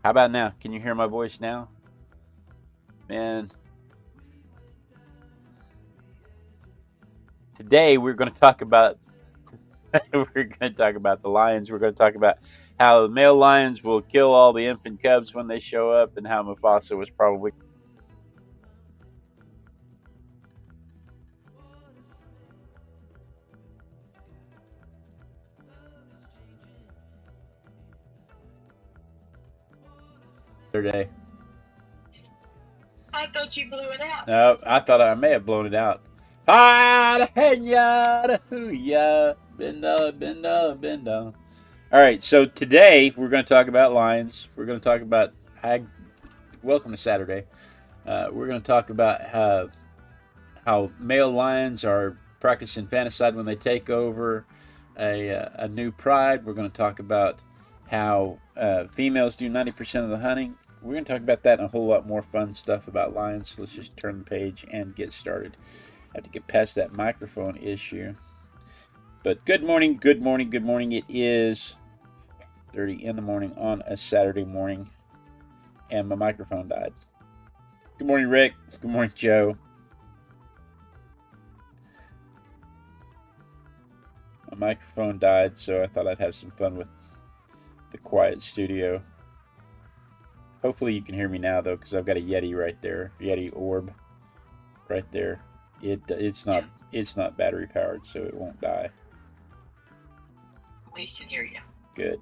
How about now? Can you hear my voice now? Man, today we're going to talk about the lions. We're going to talk about how the male lions will kill all the infant cubs when they show up, and how Mufasa was probably their day. I thought you blew it out. No, I thought I may have blown it out. Bendo. All right, so today we're going to talk about lions. We're going to talk about welcome to Saturday. We're going to talk about how male lions are practicing infanticide when they take over a new pride. We're going to talk about how females do 90% of the hunting. We're going to talk about that and a whole lot more fun stuff about lions. Let's just turn the page and get started. I have to get past that microphone issue. But good morning, good morning, good morning. It is 30 in the morning on a Saturday morning, and my microphone died. Good morning, Rick. Good morning, Joe. My microphone died, so I thought I'd have some fun with the quiet studio. Hopefully you can hear me now, though, because I've got a Yeti right there, Yeti orb right there. It's not battery powered, so it won't die. We can hear you. Good.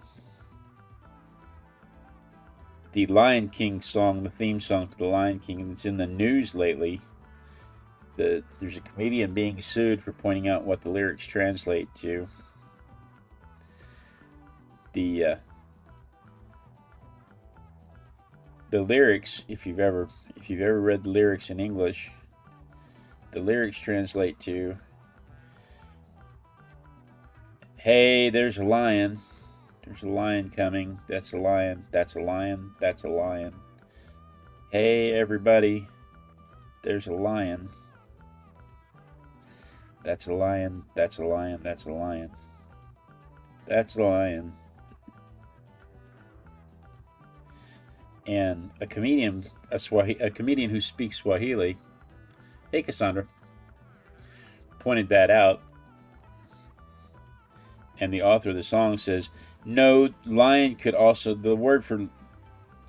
The Lion King song, the theme song to the Lion King, and it's in the news lately. There's a comedian being sued for pointing out what the lyrics translate to. The lyrics, if you've ever read the lyrics in English, the lyrics translate to, "Hey, there's a lion. There's a lion coming. That's a lion. That's a lion. That's a lion. Hey, everybody. There's a lion. That's a lion. That's a lion. That's a lion. That's a lion." And a comedian who speaks Swahili, hey Cassandra, pointed that out. And the author of the song says, no, the word for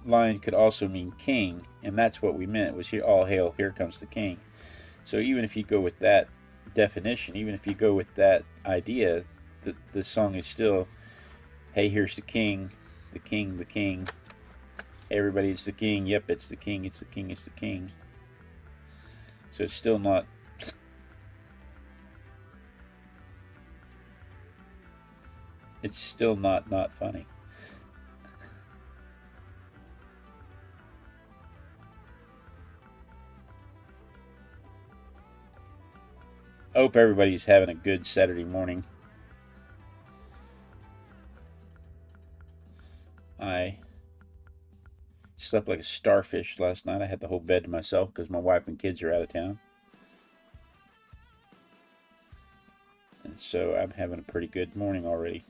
lion could also mean king, and that's what we meant. It was here, all hail, here comes the king. So even if you go with that definition, even if you go with that idea, the song is still, hey, here's the king, the king, the king. Hey, everybody, it's the king. Yep, it's the king, it's the king, it's the king. So it's still not... It's still not funny. I hope everybody's having a good Saturday morning. I slept like a starfish last night. I had the whole bed to myself because my wife and kids are out of town. And so I'm having a pretty good morning already.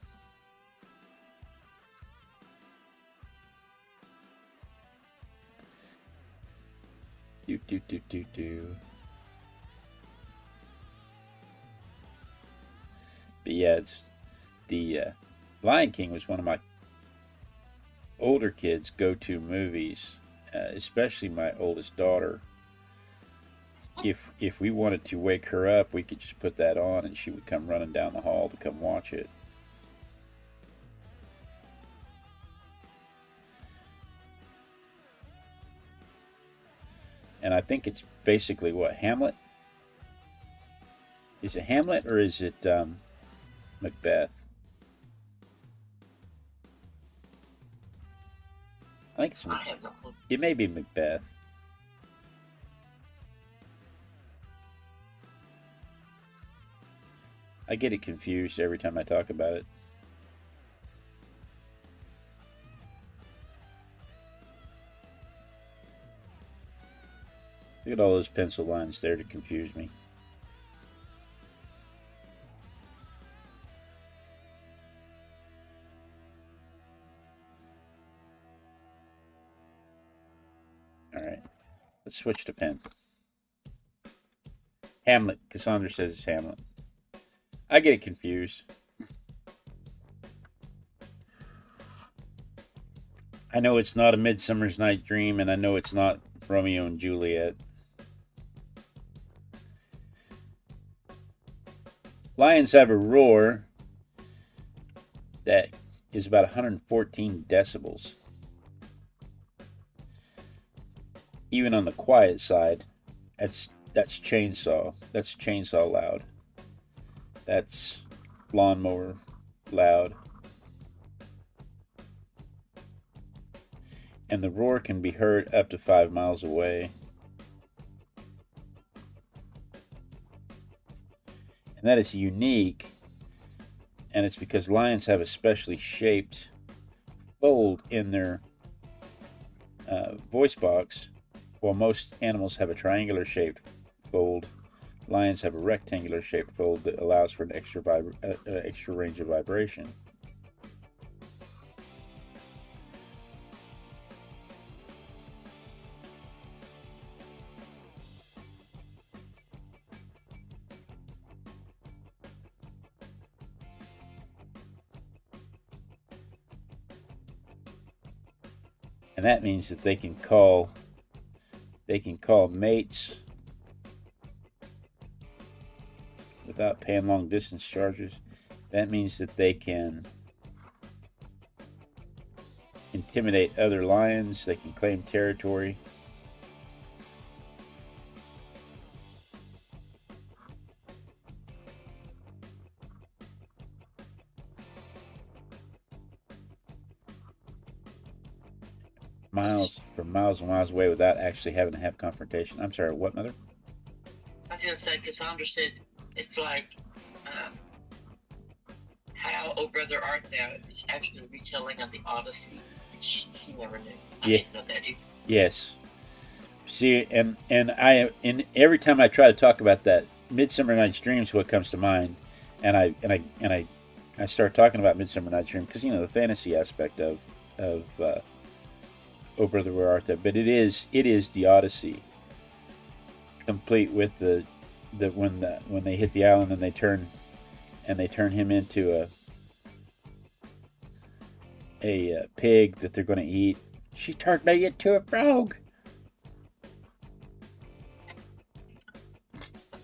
But yeah, it's the Lion King was one of my older kids' go-to movies, especially my oldest daughter. If we wanted to wake her up, we could just put that on, and she would come running down the hall to come watch it. And I think it's basically what, Hamlet? Is it Hamlet or is it Macbeth? I think it may be Macbeth. I get it confused every time I talk about it. Look at all those pencil lines there to confuse me. Let's switch to pen. Hamlet. Cassandra says it's Hamlet. I get it confused. I know it's not A Midsummer's Night Dream, and I know it's not Romeo and Juliet. Lions have a roar that is about 114 decibels. Even on the quiet side, that's chainsaw. That's chainsaw loud. That's lawnmower loud. And the roar can be heard up to 5 miles away. And that is unique, and it's because lions have a specially shaped fold in their voice box. While most animals have a triangular shaped fold, lions have a rectangular shaped fold that allows for an extra range of vibration. And that means that they can call mates without paying long distance charges. That means that they can intimidate other lions. They can claim territory. Miles and miles away without actually having to have confrontation. I'm sorry, what, Mother? I was going to say, Cassandra said it's like how Oh Brother Art Thou is actually a retelling of the Odyssey. She never knew. I didn't know that either. Yes. See, and every time I try to talk about that, Midsummer Night's Dream is what comes to mind, and I start talking about Midsummer Night's Dream because the fantasy aspect of Oh Brother Where Art Thou? But it is the Odyssey, complete with the when they hit the island and they turn him into a pig that they're going to eat. She turned me into a frog.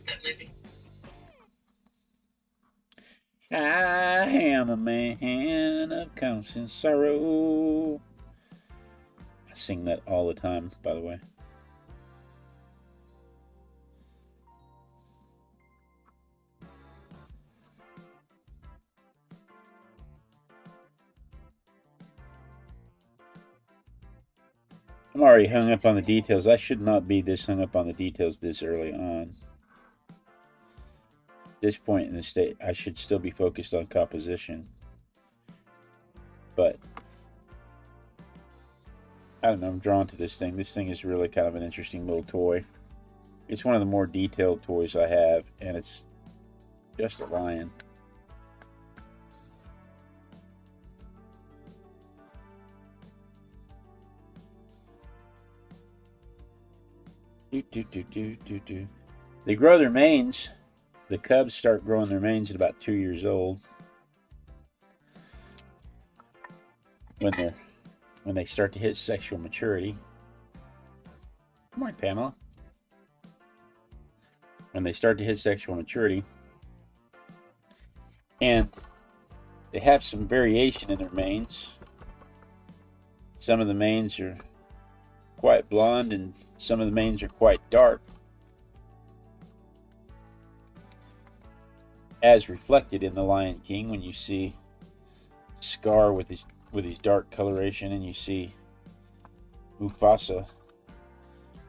That movie. I am a man of constant sorrow. Sing that all the time, by the way. I'm already hung up on the details. I should not be this hung up on the details this early on. At this point in the state, I should still be focused on composition. But I don't know, I'm drawn to this thing. This thing is really kind of an interesting little toy. It's one of the more detailed toys I have, and it's just a lion. They grow their manes. The cubs start growing their manes at about 2 years old. When they start to hit sexual maturity. Good morning, Pamela. When they start to hit sexual maturity, and they have some variation in their manes. Some of the manes are quite blonde, and some of the manes are quite dark, as reflected in The Lion King when you see Scar with his dark coloration, and you see Mufasa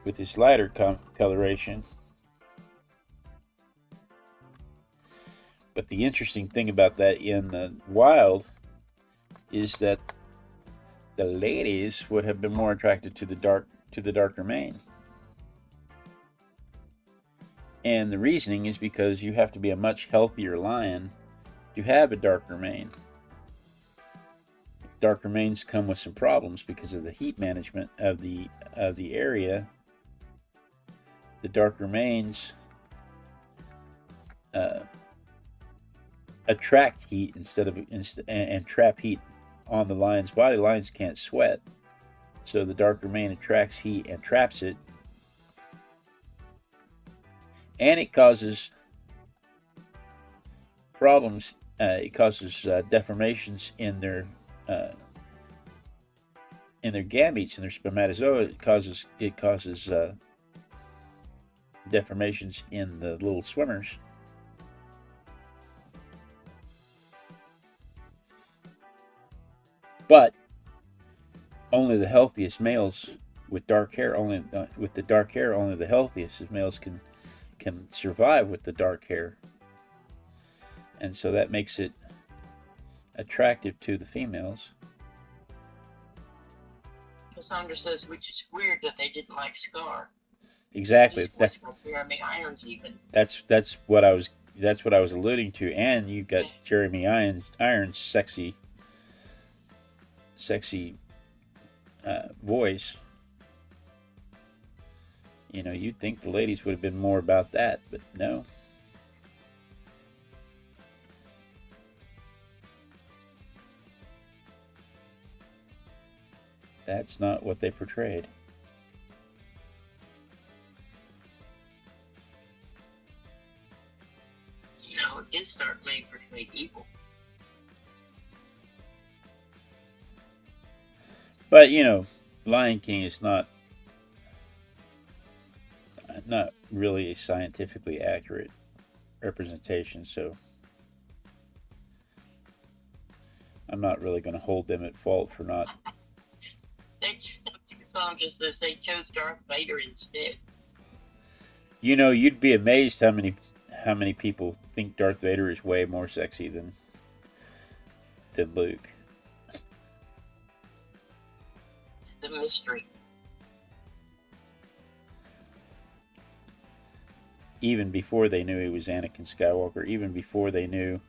with his lighter coloration. But the interesting thing about that in the wild is that the ladies would have been more attracted to the darker mane. And the reasoning is because you have to be a much healthier lion to have a darker mane. Darker manes come with some problems because of the heat management of the area the darker manes attract heat and trap heat on the lion's body. Lions can't sweat, so the darker mane attracts heat and traps it, and it causes problems. It causes deformations in their gametes, in their spermatozoa. It causes deformations in the little swimmers. But only the healthiest males with dark hair, only the healthiest males can survive with the dark hair, and so that makes it attractive to the females. Cassandra says, which is weird that they didn't like Scar. Exactly. Jeremy Irons even. That's what I was alluding to, and you got Jeremy Irons' sexy voice. You know, you'd think the ladies would have been more about that, but no. That's not what they portrayed. You know, his Dark Mane portrayed evil. But, you know, Lion King is not really a scientifically accurate representation, so I'm not really going to hold them at fault for not. Cassandra says they chose Darth Vader instead. You know, you'd be amazed how many people think Darth Vader is way more sexy than Luke. The mystery. Even before they knew he was Anakin Skywalker, even before they knew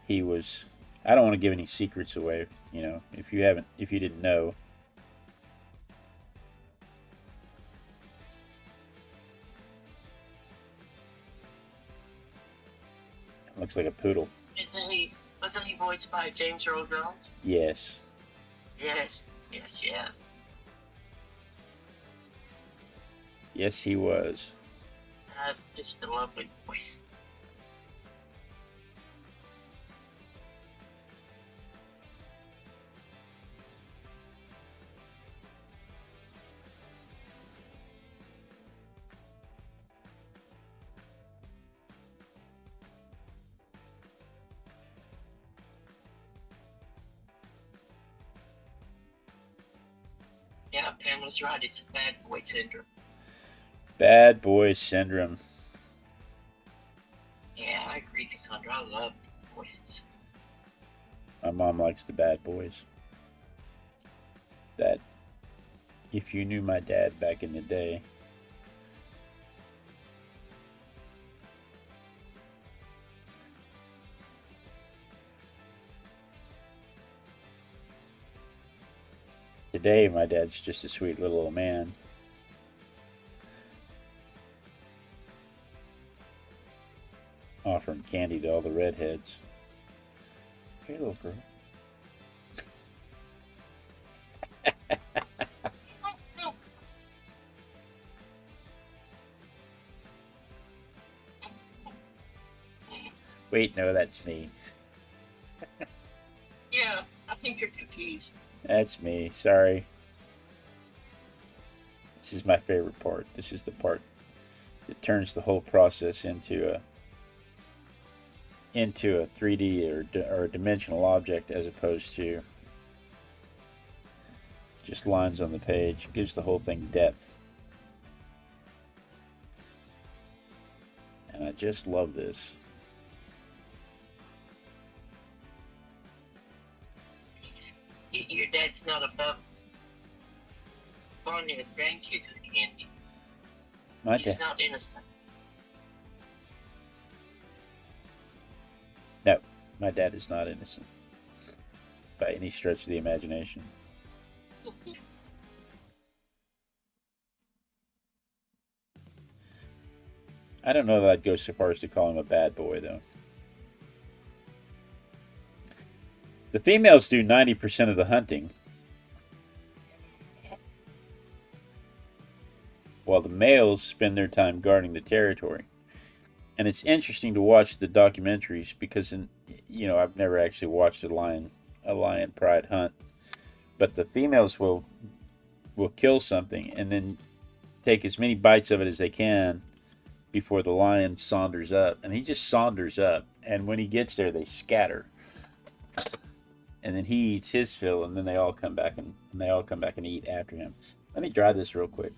he was, I don't want to give any secrets away, you know, if you didn't know. Looks like a poodle. Wasn't he voiced by James Earl Jones? Yes. Yes. Yes, he was. That's just a lovely voice. Yeah, Pamela's right. It's a bad boy syndrome. Bad boy syndrome. Yeah, I agree, Cassandra. I love voices. My mom likes the bad boys. That, if you knew my dad back in the day, today my dad's just a sweet little old man. Offering candy to all the redheads. Hey, little girl. Wait, no, that's me. Yeah, I think you're confused. That's me, sorry. This is my favorite part. This is the part that turns the whole process into a 3D or a dimensional object as opposed to just lines on the page. It gives the whole thing depth. And I just love this. Your dad's not above bonding with grandkids with candy. He's not innocent. No, my dad is not innocent by any stretch of the imagination. I don't know that I'd go so far as to call him a bad boy, though. The females do 90% of the hunting, while the males spend their time guarding the territory. And it's interesting to watch the documentaries because, I've never actually watched a lion pride hunt, but the females will kill something and then take as many bites of it as they can before the lion saunders up, and he just saunders up, and when he gets there, they scatter, and then he eats his fill, and then they all come back and eat after him. Let me dry this real quick.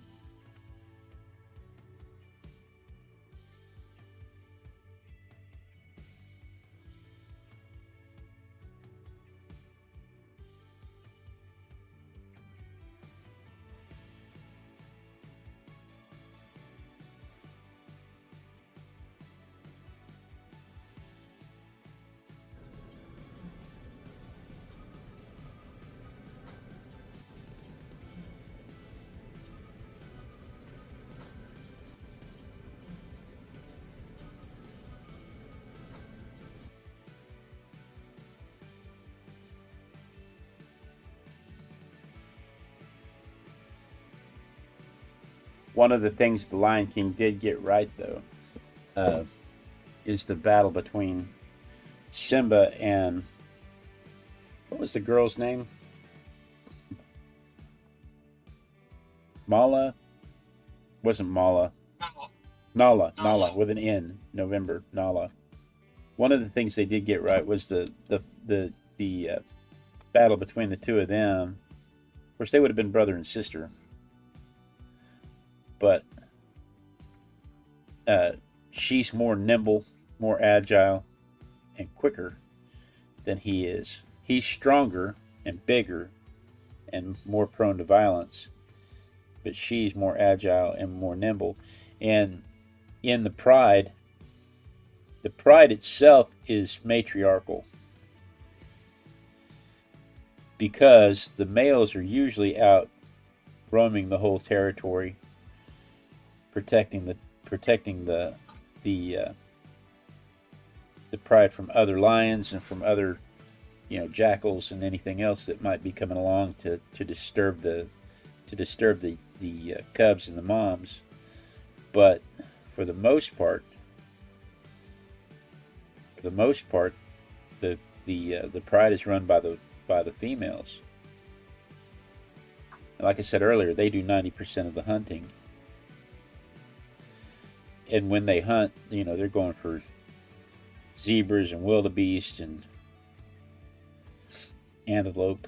One of the things the Lion King did get right, though, is the battle between Simba and what was the girl's name? Mala? Wasn't Mala. Nala with an N. November. Nala. One of the things they did get right was the battle between the two of them. Of course, they would have been brother and sister, but she's more nimble, more agile, and quicker than he is. He's stronger and bigger and more prone to violence, but she's more agile and more nimble. And in the pride itself is matriarchal because the males are usually out roaming the whole territory, protecting the pride from other lions and from other jackals and anything else that might be coming along to disturb the cubs and the moms. But for the most part, the pride is run by the females. And like I said earlier, they do 90% of the hunting. And when they hunt, they're going for zebras and wildebeest and antelope.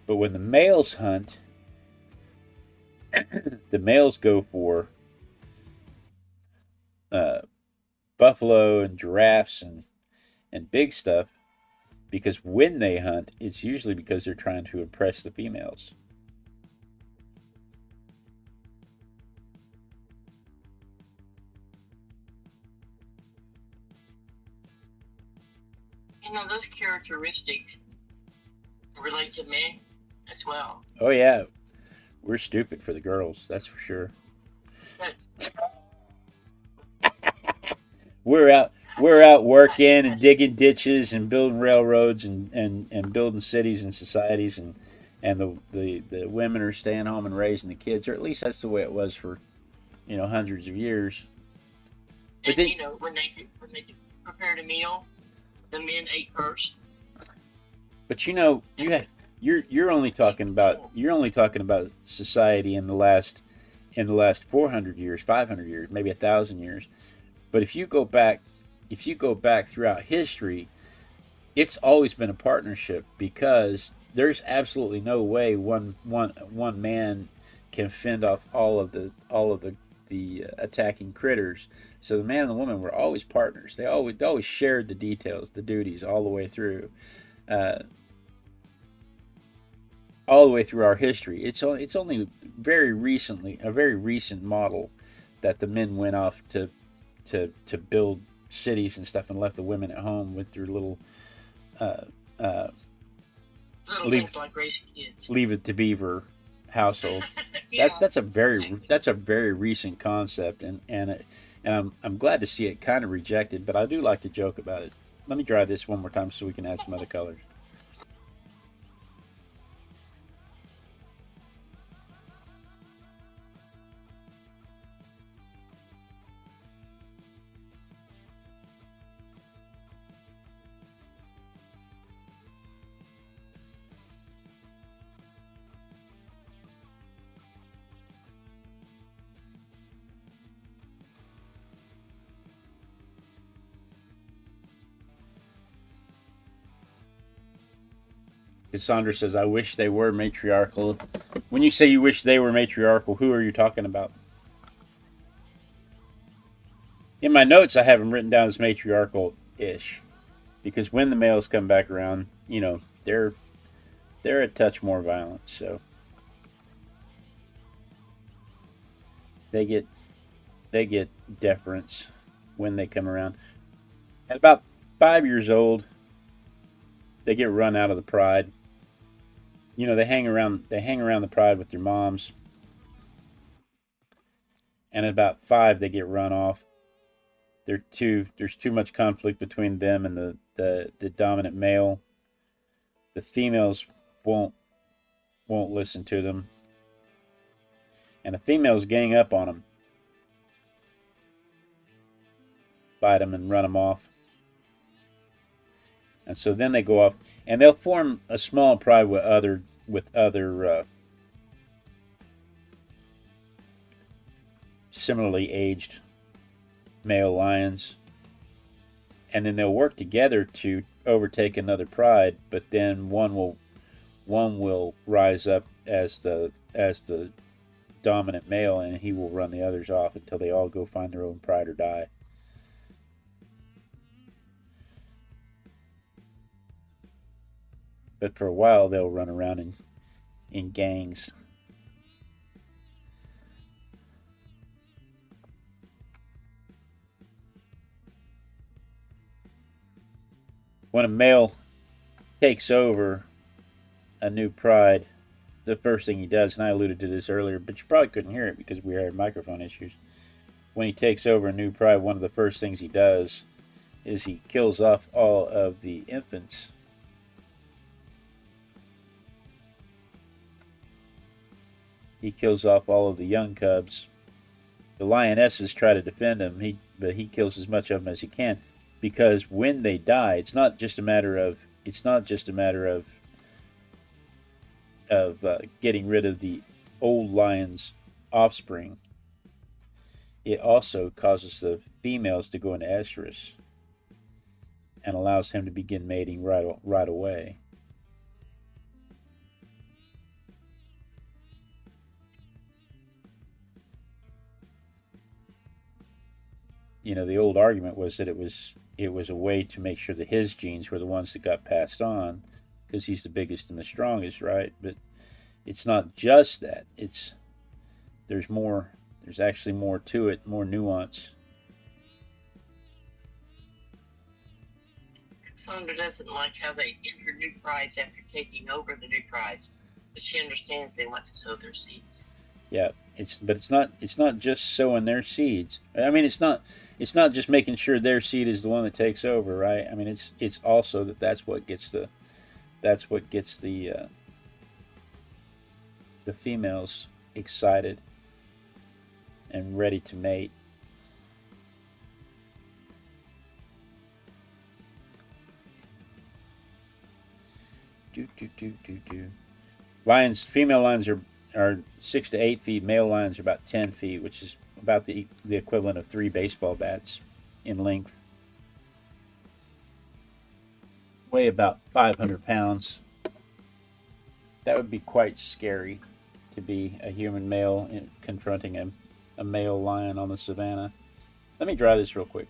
But when the males hunt, the males go for buffalo and giraffes and big stuff, because when they hunt, it's usually because they're trying to impress the females. Those characteristics relate to men as well. Oh yeah, we're stupid for the girls, that's for sure. We're out working and digging ditches and building railroads and building cities and societies, and the women are staying home and raising the kids, or at least that's the way it was for hundreds of years. But then, when they prepared a meal, the men ate first. But you're only talking about society in the last 400 years, 500 years, maybe 1,000 years. But if you go back throughout history, it's always been a partnership, because there's absolutely no way one man can fend off all of the attacking critters. So the man and the woman were always partners. They always shared the details, the duties, all the way through our history. It's only very recently, a very recent model, that the men went off to build cities and stuff and left the women at home with their little things like raising kids. Leave it to Beaver household. Yeah. That's a very recent concept, and I'm glad to see it kind of rejected, but I do like to joke about it. Let me try this one more time so we can add some other colors. Cassandra says, "I wish they were matriarchal." When you say you wish they were matriarchal, who are you talking about? In my notes, I have them written down as matriarchal-ish, because when the males come back around, they're a touch more violent, so they get they get deference when they come around. At about 5 years old, they get run out of the pride. They hang around the pride with their moms, and at about 5 they get run off. There's too much conflict between them and the dominant male. The females won't won't listen to them, and the females gang up on them, bite them, and run them off. And so then they go off, and they'll form a small pride with other similarly aged male lions, and then they'll work together to overtake another pride. But then one will rise up as the dominant male, and he will run the others off until they all go find their own pride or die. But for a while, they'll run around in gangs. When a male takes over a new pride, the first thing he does, and I alluded to this earlier, but you probably couldn't hear it because we had microphone issues. When he takes over a new pride, one of the first things he does is he kills off all of the infants. He kills off all of the young cubs. The lionesses try to defend him, but he kills as much of them as he can, because when they die, it's not just a matter of getting rid of the old lion's offspring. It also causes the females to go into estrus and allows him to begin mating right away. The old argument was that it was a way to make sure that his genes were the ones that got passed on, because he's the biggest and the strongest, right? But it's not just that. There's more. There's actually more to it, more nuance. Cassandra doesn't like how they enter new prides after taking over the new prides, but she understands they want to sow their seeds. Yeah, it's not just sowing their seeds. I mean, it's not just making sure their seed is the one that takes over, right? I mean, it's also that's what gets the females excited and ready to mate. Do do do do do. Female lions are 6 to 8 feet. Male lions are about 10 feet, which is about the equivalent of 3 baseball bats in length. Weigh about 500 pounds. That would be quite scary, to be a human male confronting a male lion on the savannah. Let me dry this real quick.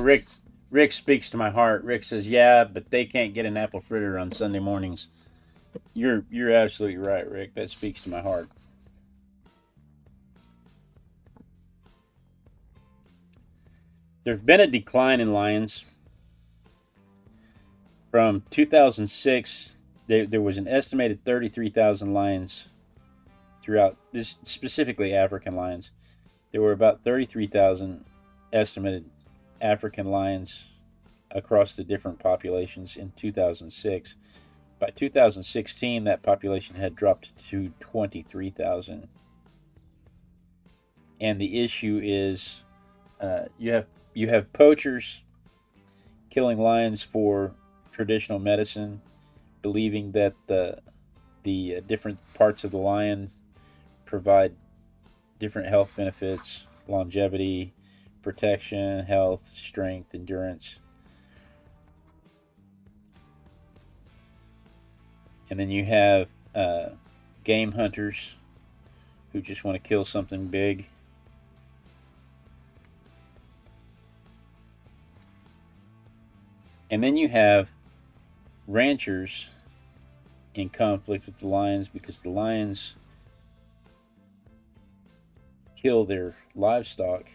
Rick speaks to my heart. Rick says, "Yeah, but they can't get an apple fritter on Sunday mornings." You're absolutely right, Rick. That speaks to my heart. There's been a decline in lions from 2006. There was an estimated 33,000 lions throughout this, specifically African lions. There were about 33,000 estimated African lions across the different populations in 2006. By 2016, that population had dropped to 23,000. And the issue is, you have poachers killing lions for traditional medicine, believing that the different parts of the lion provide different health benefits, longevity, protection, health, strength, endurance. And then you have game hunters who just want to kill something big. And then you have ranchers in conflict with the lions because the lions kill their livestock.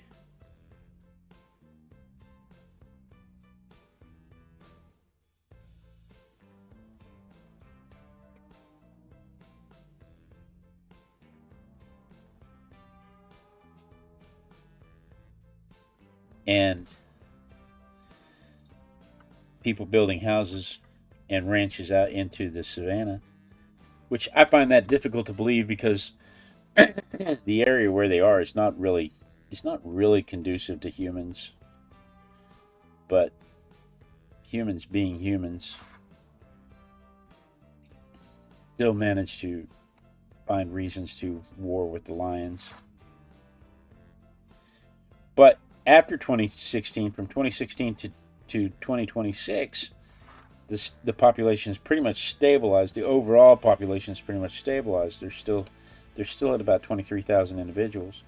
And people building houses and ranches out into the savannah, which I find that difficult to believe because the area where they are is not really conducive to humans. But humans being humans still manage to find reasons to war with the lions. But after 2016, from 2016 to 2026, the population is pretty much stabilized. The overall population is pretty much stabilized. They're still at about 23,000 individuals.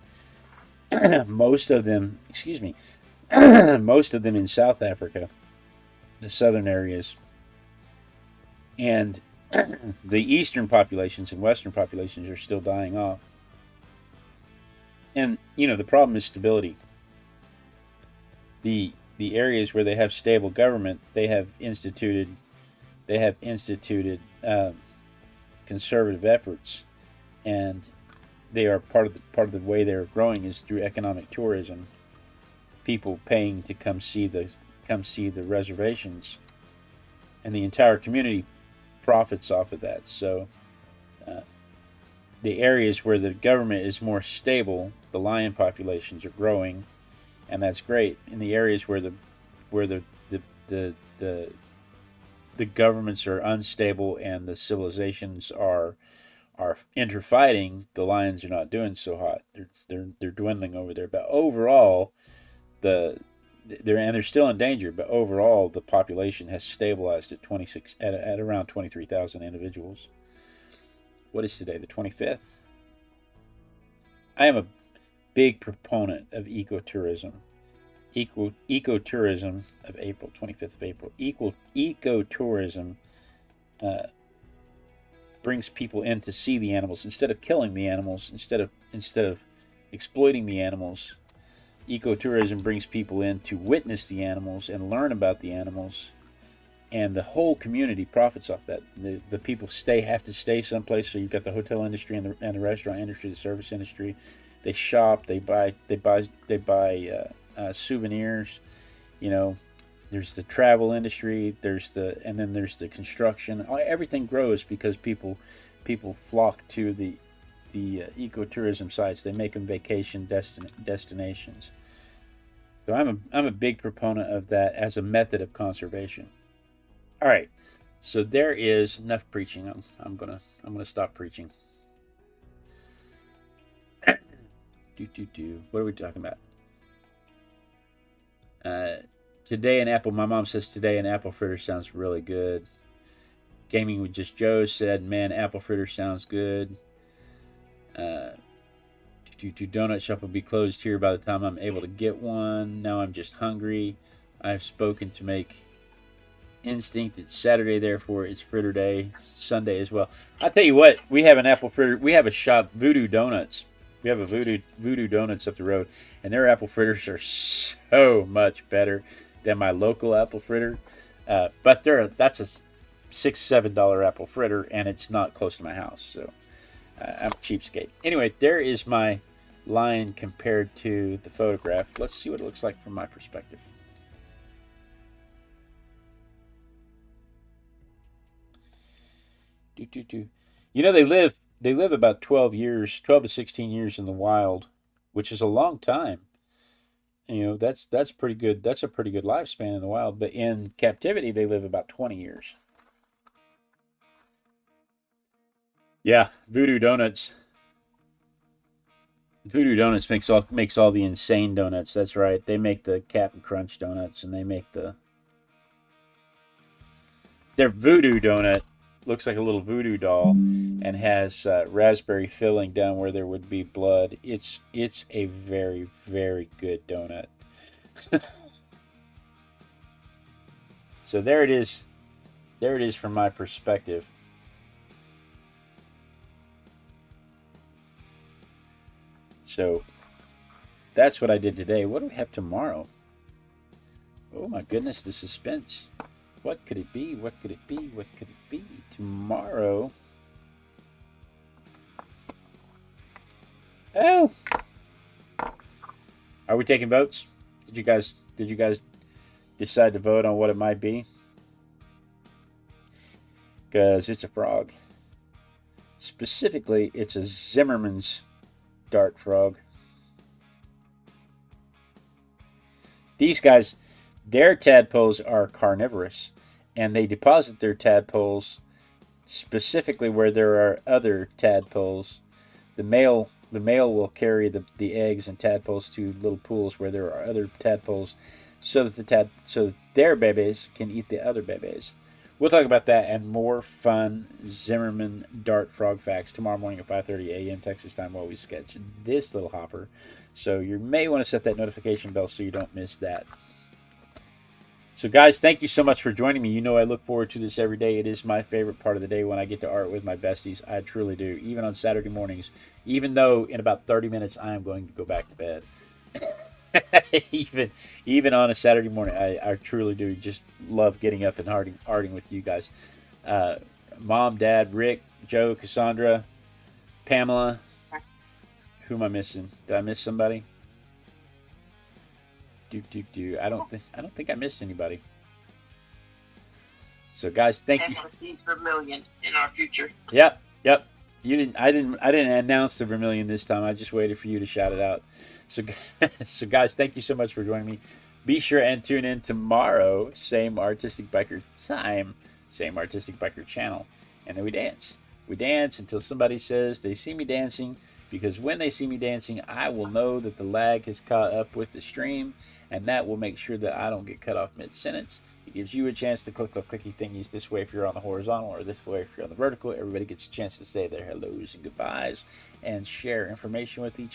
Most of them, most of them in South Africa, the southern areas, and the eastern populations and western populations are still dying off. And the problem is stability. The areas where they have stable government, they have instituted conservative efforts, and they are part of the way they're growing is through economic tourism. People paying to come see the reservations, and the entire community profits off of that. So, the areas where the government is more stable, the lion populations are growing, and that's great. In the areas where the governments are unstable and the civilizations are interfighting, the lions are not doing so hot. They're dwindling over there. But overall, they're still in danger. But overall, the population has stabilized at around 23,000 individuals. What is today? The 25th. I am a big proponent of ecotourism. Ecotourism of April, 25th of April. Ecotourism brings people in to see the animals instead of killing the animals, instead of exploiting the animals. Ecotourism brings people in to witness the animals and learn about the animals, and the whole community profits off that. The people have to stay someplace. So you've got the hotel industry and the restaurant industry, the service industry. They shop. They buy souvenirs. There's the travel industry. And then there's the construction. Everything grows because people flock to the ecotourism sites. They make them vacation destinations. So I'm a big proponent of that as a method of conservation. All right, so there is enough preaching. I'm gonna stop preaching. What are we talking about? Today an apple. My mom says today an apple fritter sounds really good. Gaming with Just Joe said, "Man, apple fritter sounds good." Donut shop will be closed here by the time I'm able to get one. Now I'm just hungry. I've spoken to make Instinct. It's Saturday, therefore it's fritter day. Sunday as well. I'll tell you what, we have an apple fritter. We have a shop, Voodoo Donuts. We have a Voodoo Donuts up the road, and their apple fritters are so much better than my local apple fritter. But that's a $6-7 apple fritter, and it's not close to my house, so I'm a cheapskate. Anyway, there is my line compared to the photograph. Let's see what it looks like from my perspective. You know, they live about 12 to 16 years in the wild, which is a long time. You know, that's pretty good. That's a pretty good lifespan in the wild. But in captivity, they live about 20 years. Yeah, Voodoo Donuts. Voodoo Donuts makes all the insane donuts. That's right. They make the Cap'n Crunch donuts, and they make their Voodoo donut looks like a little voodoo doll and has raspberry filling down where there would be blood. It's a very, very good donut. So there it is. There it is from my perspective. So that's what I did today. What do we have tomorrow? Oh my goodness, the suspense. What could it be? What could it be? What could it be? Tomorrow. Oh! Are we taking votes? Did you guys decide to vote on what it might be? Because it's a frog. Specifically, it's a Zimmerman's dart frog. These guys, their tadpoles are carnivorous, and they deposit their tadpoles specifically where there are other tadpoles. The male will carry the eggs and tadpoles to little pools where there are other tadpoles, so that their babies can eat the other babies. We'll talk about that and more fun Zimmerman dart frog facts tomorrow morning at 5:30 a.m. Texas time while we sketch this little hopper. So you may want to set that notification bell so you don't miss that. So guys, thank you so much for joining me. You know I look forward to this every day. It is my favorite part of the day when I get to art with my besties. I truly do, even on Saturday mornings, even though in about 30 minutes I am going to go back to bed. even on a Saturday morning, I truly do just love getting up and arting with you guys. Mom, Dad, Rick, Joe, Cassandra, Pamela. Who am I missing? Did I miss somebody? I don't think I missed anybody. So guys, thank you. These Vermilion in our future. Yep. You didn't. I didn't announce the Vermilion this time. I just waited for you to shout it out. So guys, thank you so much for joining me. Be sure and tune in tomorrow. Same Artistic Biker time, same Artistic Biker channel, and then we dance. We dance until somebody says they see me dancing. Because when they see me dancing, I will know that the lag has caught up with the stream, and that will make sure that I don't get cut off mid-sentence. It gives you a chance to click the clicky thingies this way if you're on the horizontal, or this way if you're on the vertical. Everybody gets a chance to say their hellos and goodbyes and share information with each